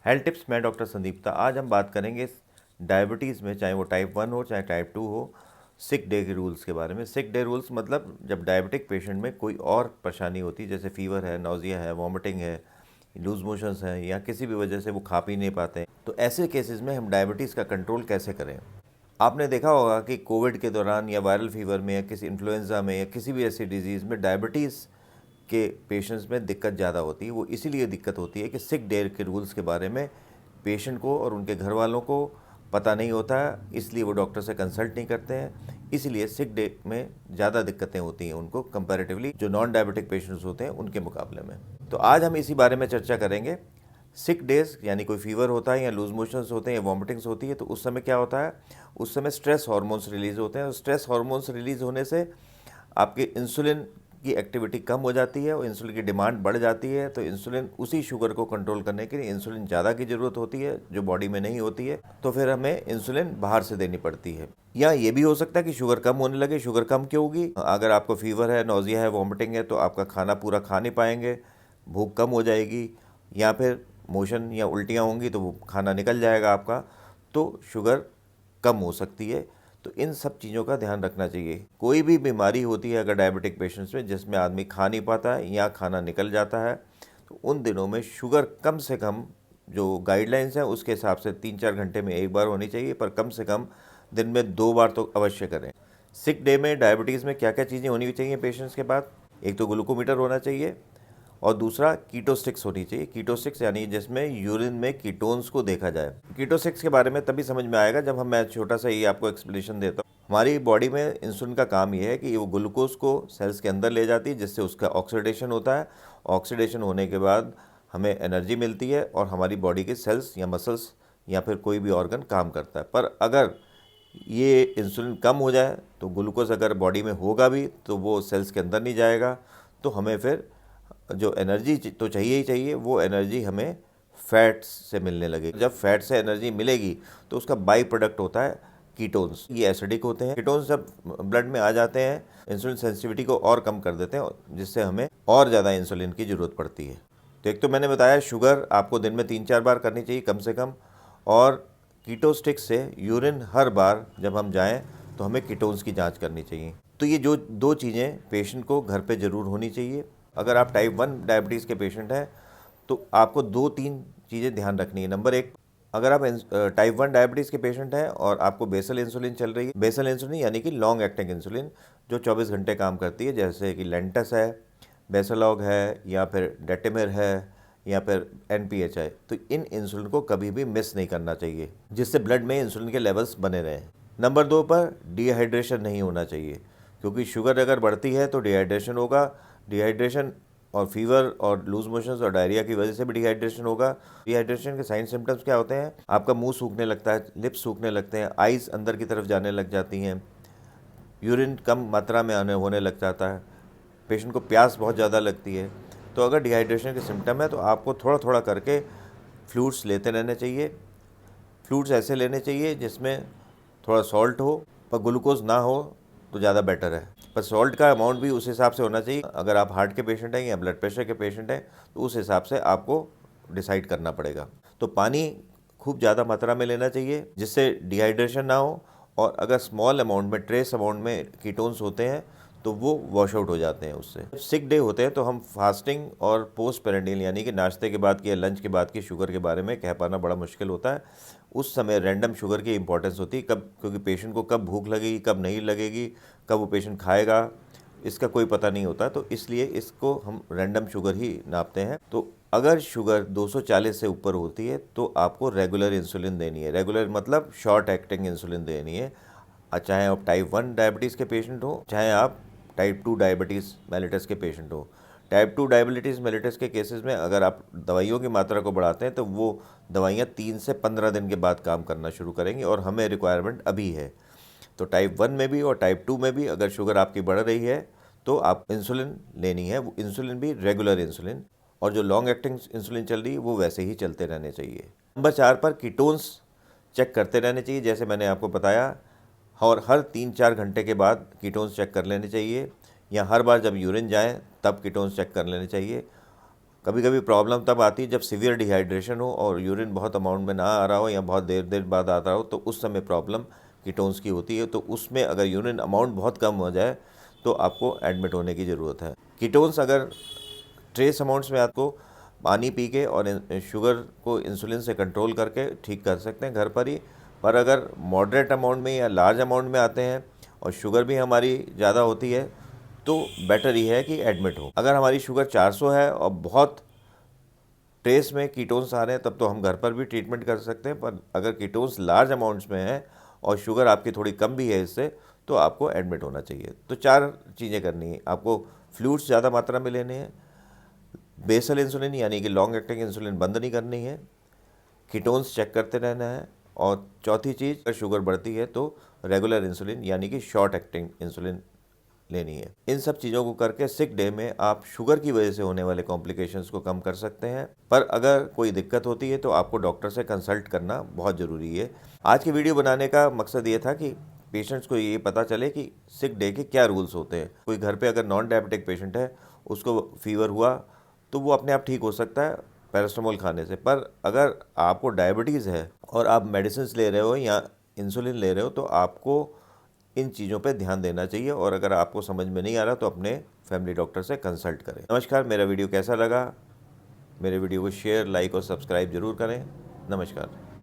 Health tips. मैं doctor Sandipta. आज हम बात करेंगे डायबिटीज़ में, चाहे वो टाइप 1 हो चाहे टाइप 2 हो, सिक डे के रूल्स के बारे में। सिक डे रूल्स मतलब जब डायबिटिक पेशेंट में कोई और परेशानी होती है, जैसे फीवर है, नौजिया है, वॉमिटिंग है, लूज मोशंस है, या किसी भी वजह से वो खा पी नहीं पाते हैं, तो ऐसे केसेस में हम डायबिटीज़ का कंट्रोल कैसे करें। आपने देखा होगा कि कोविड के दौरान या वायरल फीवर में या किसी इन्फ्लुएंजा में या किसी भी ऐसी डिजीज़ में डायबिटीज़ के पेशेंट्स में दिक्कत ज़्यादा होती है। वो इसीलिए दिक्कत होती है कि सिक डे के रूल्स के बारे में पेशेंट को और उनके घर वालों को पता नहीं होता है, इसलिए वो डॉक्टर से कंसल्ट नहीं करते हैं। इसीलिए सिक डे में ज़्यादा दिक्कतें होती हैं उनको कंपैरेटिवली जो नॉन डायबिटिक पेशेंट्स होते हैं उनके मुकाबले में। तो आज हम इसी बारे में चर्चा करेंगे। सिक डेज यानी कोई फीवर होता है या लूज मोशंस होते हैं या वॉमिटिंग्स होती है, तो उस समय क्या होता है, उस समय स्ट्रेस हार्मोन्स रिलीज होते हैं और स्ट्रेस हार्मोन्स रिलीज होने से आपके इंसुलिन की एक्टिविटी कम हो जाती है और इंसुलिन की डिमांड बढ़ जाती है। तो इंसुलिन, उसी शुगर को कंट्रोल करने के लिए इंसुलिन ज़्यादा की ज़रूरत होती है जो बॉडी में नहीं होती है, तो फिर हमें इंसुलिन बाहर से देनी पड़ती है। या ये भी हो सकता है कि शुगर कम होने लगे। शुगर कम क्यों होगी? अगर आपको फीवर है, नौजिया है, वॉमिटिंग है, तो आपका खाना पूरा खा नहीं पाएंगे, भूख कम हो जाएगी, या फिर मोशन या उल्टियाँ होंगी तो वो खाना निकल जाएगा आपका, तो शुगर कम हो सकती है। तो इन सब चीज़ों का ध्यान रखना चाहिए। कोई भी बीमारी होती है अगर डायबिटिक पेशेंट्स में जिसमें आदमी खा नहीं पाता है या खाना निकल जाता है, तो उन दिनों में शुगर कम से कम, जो गाइडलाइंस है उसके हिसाब से 3-4 घंटे में एक बार होनी चाहिए, पर कम से कम दिन में 2 बार तो अवश्य करें। सिक डे में डायबिटीज़ में क्या क्या चीज़ें होनी चाहिए पेशेंट्स के पास? एक तो ग्लूकोमीटर होना चाहिए और दूसरा कीटोस्टिक्स होनी चाहिए। कीटोस्टिक्स यानी जिसमें यूरिन में कीटोन्स को देखा जाए। कीटोस्टिक्स के बारे में तभी समझ में आएगा जब मैं छोटा सा ये आपको एक्सप्लेनेशन देता हूँ। हमारी बॉडी में इंसुलिन का काम ये है कि वो ग्लूकोज को सेल्स के अंदर ले जाती है, जिससे उसका ऑक्सीडेशन होता है। ऑक्सीडेशन होने के बाद हमें एनर्जी मिलती है और हमारी बॉडी के सेल्स या मसल्स या फिर कोई भी ऑर्गन काम करता है। पर अगर ये इंसुलिन कम हो जाए तो ग्लूकोज अगर बॉडी में होगा भी तो वो सेल्स के अंदर नहीं जाएगा, तो हमें फिर जो एनर्जी तो चाहिए ही चाहिए, वो एनर्जी हमें फैट से मिलने लगेगी। जब फैट से एनर्जी मिलेगी तो उसका बाई प्रोडक्ट होता है कीटोन्स। ये एसिडिक होते हैं। कीटोन्स जब ब्लड में आ जाते हैं, इंसुलिन सेंसिटिविटी को और कम कर देते हैं, जिससे हमें और ज़्यादा इंसुलिन की ज़रूरत पड़ती है। तो एक तो मैंने बताया शुगर आपको दिन में 3-4 बार करनी चाहिए कम से कम, और कीटोस्टिक्स से यूरिन हर बार जब हम जाएं तो हमें कीटोन्स की जांच करनी चाहिए। तो ये जो दो चीज़ें पेशेंट को घर पे ज़रूर होनी चाहिए। अगर आप टाइप 1 डायबिटीज़ के पेशेंट हैं तो आपको 2-3 चीज़ें ध्यान रखनी है। नंबर 1, अगर आप टाइप 1 डायबिटीज़ के पेशेंट हैं और आपको बेसल इंसुलिन चल रही है, बेसल इंसुलिन यानी कि लॉन्ग एक्टिंग इंसुलिन जो 24 घंटे काम करती है, जैसे कि लेंटस है, बेसलॉग है, या फिर डेटेमिर है, या फिर NPH है, तो इन इंसुलिन को कभी भी मिस नहीं करना चाहिए, जिससे ब्लड में इंसुलिन के लेवल्स बने रहें। नंबर 2 पर डिहाइड्रेशन नहीं होना चाहिए, क्योंकि शुगर अगर बढ़ती है तो डिहाइड्रेशन होगा। डिहाइड्रेशन और फीवर और लूज मोशंस और डायरिया की वजह से भी डिहाइड्रेशन होगा। डिहाइड्रेशन के साइन सिम्टम्स क्या होते हैं? आपका मुंह सूखने लगता है, लिप्स सूखने लगते हैं, आइज़ अंदर की तरफ जाने लग जाती हैं, यूरिन कम मात्रा में होने लग जाता है, पेशेंट को प्यास बहुत ज़्यादा लगती है। तो अगर डिहाइड्रेशन के सिम्टम है तो आपको थोड़ा थोड़ा करके फ्लूइड्स लेते रहने चाहिए। फ्लूइड्स ऐसे लेने चाहिए जिसमें थोड़ा सॉल्ट हो पर ग्लूकोज ना हो तो ज़्यादा बेटर है। पर सॉल्ट का अमाउंट भी उस हिसाब से होना चाहिए। अगर आप हार्ट के पेशेंट हैं या ब्लड प्रेशर के पेशेंट हैं तो उस हिसाब से आपको डिसाइड करना पड़ेगा। तो पानी खूब ज़्यादा मात्रा में लेना चाहिए जिससे डिहाइड्रेशन ना हो, और अगर स्मॉल अमाउंट में, ट्रेस अमाउंट में कीटोन्स होते हैं तो वो वॉश आउट हो जाते हैं उससे। सिक डे होते हैं तो हम फास्टिंग और पोस्ट पेरेंडियल यानी कि नाश्ते के बाद की या लंच के बाद की शुगर के बारे में कह पाना बड़ा मुश्किल होता है। उस समय रैंडम शुगर की इंपॉर्टेंस होती है, कब, क्योंकि पेशेंट को कब भूख लगेगी, कब नहीं लगेगी, कब वो पेशेंट खाएगा, इसका कोई पता नहीं होता, तो इसलिए इसको हम रैंडम शुगर ही नापते हैं। तो अगर शुगर 240 से ऊपर होती है तो आपको रेगुलर इंसुलिन देनी है। रेगुलर मतलब शॉर्ट एक्टिंग इंसुलिन देनी है, चाहे आप टाइप 1 डायबिटीज़ के पेशेंट हो, चाहे आप टाइप 2 डायबिटीज़ मेलिटस के पेशेंट हो। टाइप 2 डायबिटीज़ मेलिटस के केसेस में अगर आप दवाइयों की मात्रा को बढ़ाते हैं तो वो दवाइयाँ 3 से 15 दिन के बाद काम करना शुरू करेंगी, और हमें रिक्वायरमेंट अभी है। तो टाइप 1 में भी और टाइप 2 में भी अगर शुगर आपकी बढ़ रही है तो आप इंसुलिन लेनी है। वो इंसुलिन भी रेगुलर इंसुलिन, और जो लॉन्ग एक्टिंग इंसुलिन चल रही है वो वैसे ही चलते रहने चाहिए। नंबर 4 पर कीटोन्स चेक करते रहने चाहिए, जैसे मैंने आपको बताया, और हर 3-4 घंटे के बाद कीटोन्स चेक कर लेने चाहिए, या हर बार जब यूरिन जाएं तब कीटोन्स चेक कर लेने चाहिए। कभी कभी प्रॉब्लम तब आती है जब सीवियर डिहाइड्रेशन हो और यूरिन बहुत अमाउंट में ना आ रहा हो या बहुत देर देर बाद आता हो, तो उस समय प्रॉब्लम कीटोन्स की होती है। तो उसमें अगर यूरिन अमाउंट बहुत कम हो जाए तो आपको एडमिट होने की ज़रूरत है। कीटोन्स अगर ट्रेस अमाउंट्स में आपको पानी पी के और शुगर को इंसुलिन से कंट्रोल करके ठीक कर सकते हैं घर पर ही। पर अगर मॉडरेट अमाउंट में या लार्ज अमाउंट में आते हैं और शुगर भी हमारी ज़्यादा होती है तो बेटर ही है कि एडमिट हो। अगर हमारी शुगर 400 है और बहुत ट्रेस में कीटोन्स आ रहे हैं तब तो हम घर पर भी ट्रीटमेंट कर सकते हैं। पर अगर कीटोन्स लार्ज अमाउंट्स में है और शुगर आपकी थोड़ी कम भी है इससे, तो आपको एडमिट होना चाहिए। तो 4 चीज़ें करनी है आपको। फ्लूइड्स ज़्यादा मात्रा में लेने हैं, बेसल इंसुलिन यानी कि लॉन्ग एक्टिंग इंसुलिन बंद नहीं करनी है, कीटोन्स चेक करते रहना है, और चौथी चीज़, अगर शुगर बढ़ती है तो रेगुलर इंसुलिन यानी कि शॉर्ट एक्टिंग इंसुलिन लेनी है। इन सब चीज़ों को करके सिक डे में आप शुगर की वजह से होने वाले कॉम्प्लिकेशंस को कम कर सकते हैं। पर अगर कोई दिक्कत होती है तो आपको डॉक्टर से कंसल्ट करना बहुत ज़रूरी है। आज की वीडियो बनाने का मकसद ये था कि पेशेंट्स को ये पता चले कि सिक डे के क्या रूल्स होते हैं। कोई घर पे अगर नॉन डायबिटिक पेशेंट है, उसको फीवर हुआ तो वो अपने आप ठीक हो सकता है पैरास्टामोल खाने से। पर अगर आपको डायबिटीज़ है और आप मेडिसिन ले रहे हो या इंसुलिन ले रहे हो तो आपको इन चीज़ों पे ध्यान देना चाहिए। और अगर आपको समझ में नहीं आ रहा तो अपने फैमिली डॉक्टर से कंसल्ट करें। नमस्कार, मेरा वीडियो कैसा लगा? मेरे वीडियो को शेयर, लाइक और सब्सक्राइब जरूर करें। नमस्कार।